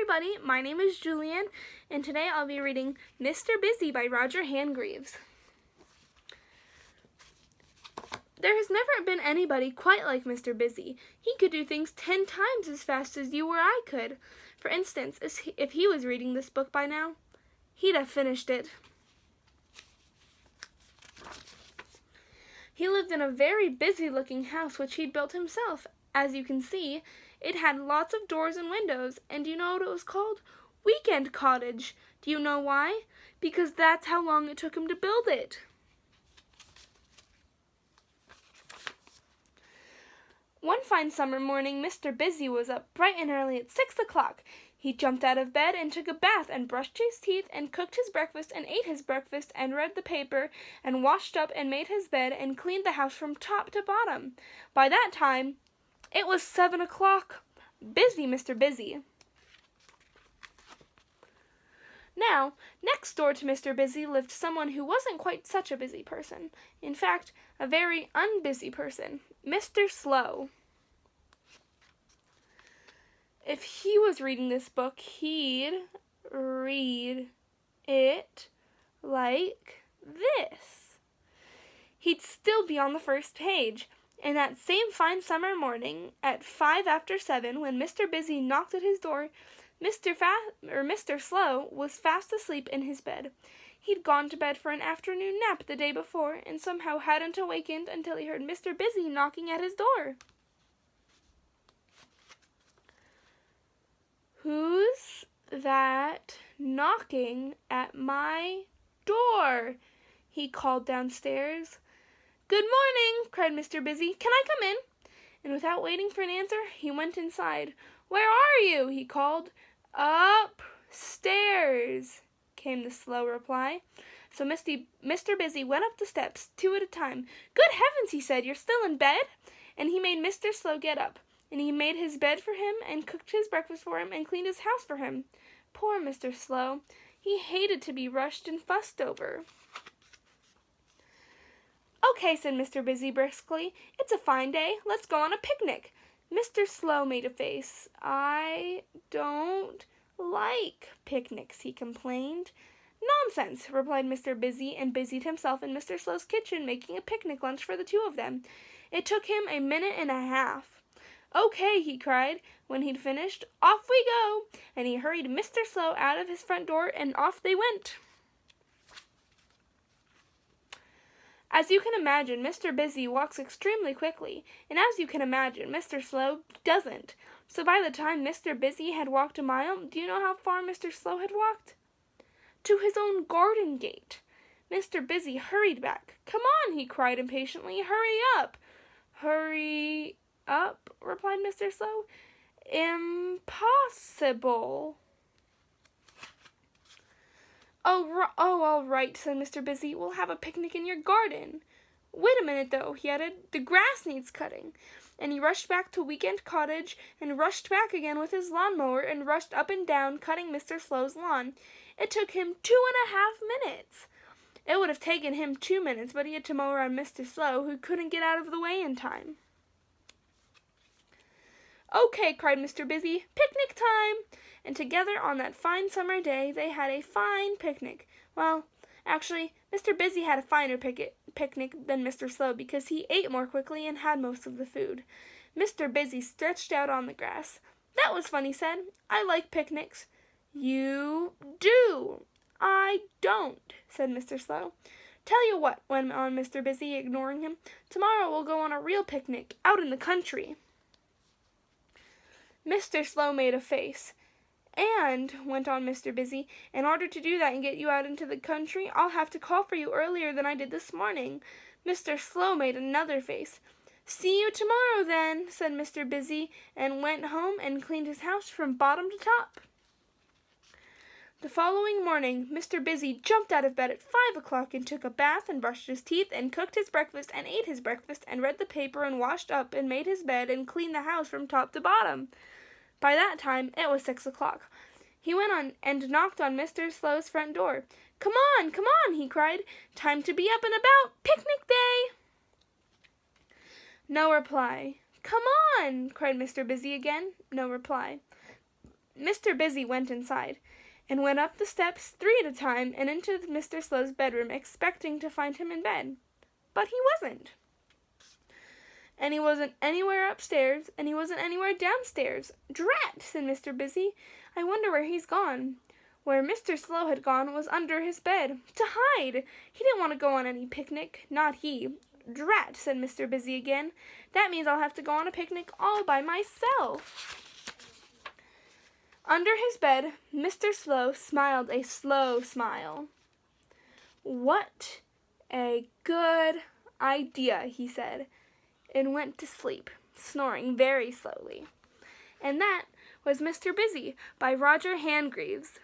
everybody, my name is Julianne, and today I'll be reading Mr. Busy by Hargreaves. There has never been anybody quite like Mr. Busy. He could do things 10 times as fast as you or I could. For instance, if he was reading this book by now, he'd have finished it. He lived in a very busy-looking house which he'd built himself. As you can see, it had lots of doors and windows, and do you know what it was called? Weekend Cottage. Do you know why? Because that's how long it took him to build it. One fine summer morning, Mr. Busy was up bright and early at 6 o'clock. He jumped out of bed and took a bath and brushed his teeth and cooked his breakfast and ate his breakfast and read the paper and washed up and made his bed and cleaned the house from top to bottom. By that time, it was 7 o'clock. Busy Mr. Busy. Now, next door to Mr. Busy lived someone who wasn't quite such a busy person. In fact, a very unbusy person, Mr. Slow. If he was reading this book, he'd read it like this. He'd still be on the first page. And that same fine summer morning, at 7:05, when Mr. Busy knocked at his door, Mr. Slow was fast asleep in his bed. He'd gone to bed for an afternoon nap the day before, and somehow hadn't awakened until he heard Mr. Busy knocking at his door. "Who's that knocking at my door?" he called downstairs. "Good morning," cried Mr. Busy. "Can I come in?" And without waiting for an answer, he went inside. "Where are you?" he called. "Upstairs," came the slow reply. So Mr. Busy went up the steps, 2 at a time. "Good heavens," he said, "you're still in bed?" And he made Mr. Slow get up, and he made his bed for him, and cooked his breakfast for him, and cleaned his house for him. Poor Mr. Slow. He hated to be rushed and fussed over. "Okay," said Mr. Busy briskly. "It's a fine day. Let's go on a picnic." Mr. Slow made a face. "I don't like picnics," he complained. "Nonsense," replied Mr. Busy, and busied himself in Mr. Slow's kitchen making a picnic lunch for the two of them. It took him a minute and a half. "Okay," he cried when he'd finished. "Off we go!" And he hurried Mr. Slow out of his front door, and off they went. As you can imagine, Mr. Busy walks extremely quickly, and as you can imagine, Mr. Slow doesn't. So by the time Mr. Busy had walked a mile, do you know how far Mr. Slow had walked? To his own garden gate. Mr. Busy hurried back. "Come on," he cried impatiently. "Hurry up." "Hurry up," replied Mr. Slow. "Impossible." Oh, all right," said Mr. Busy. "We'll have a picnic in your garden." "Wait a minute, though," he added. "The grass needs cutting." And he rushed back to Weekend Cottage, and rushed back again with his lawnmower, and rushed up and down, cutting Mr. Slow's lawn. It took him 2.5 minutes. It would have taken him 2 minutes, but he had to mow around Mr. Slow, who couldn't get out of the way in time. "Okay," cried Mr. Busy, "picnic time!" And together on that fine summer day they had a fine picnic. Well, actually, Mr. Busy had a finer picnic than Mr. Slow, because he ate more quickly and had most of the food. Mr. Busy stretched out on the grass. "That was fun," he said. "I like picnics." "You do." "I don't," said Mr. Slow. "Tell you what," went on Mr. Busy, ignoring him. "Tomorrow we'll go on a real picnic, out in the country." Mr. Slow made a face. "And," went on Mr. Busy, "in order to do that and get you out into the country, I'll have to call for you earlier than I did this morning." Mr. Slow made another face. "See you tomorrow, then," said Mr. Busy, and went home and cleaned his house from bottom to top. The following morning, Mr. Busy jumped out of bed at 5 o'clock and took a bath and brushed his teeth and cooked his breakfast and ate his breakfast and read the paper and washed up and made his bed and cleaned the house from top to bottom. By that time, it was 6 o'clock. He went on and knocked on Mr. Slow's front door. Come on, he cried. "Time to be up and about. Picnic day!" No reply. "Come on!" cried Mr. Busy again. No reply. Mr. Busy went inside, and went up the steps 3 at a time and into Mr. Slow's bedroom, expecting to find him in bed. But he wasn't. And he wasn't anywhere upstairs, and he wasn't anywhere downstairs. "Drat!" said Mr. Busy. "I wonder where he's gone." Where Mr. Slow had gone was under his bed, to hide. He didn't want to go on any picnic, not he. "Drat!" said Mr. Busy again. "That means I'll have to go on a picnic all by myself." Under his bed, Mr. Slow smiled a slow smile. "What a good idea," he said, and went to sleep, snoring very slowly. And that was Mr. Busy by Roger Hargreaves.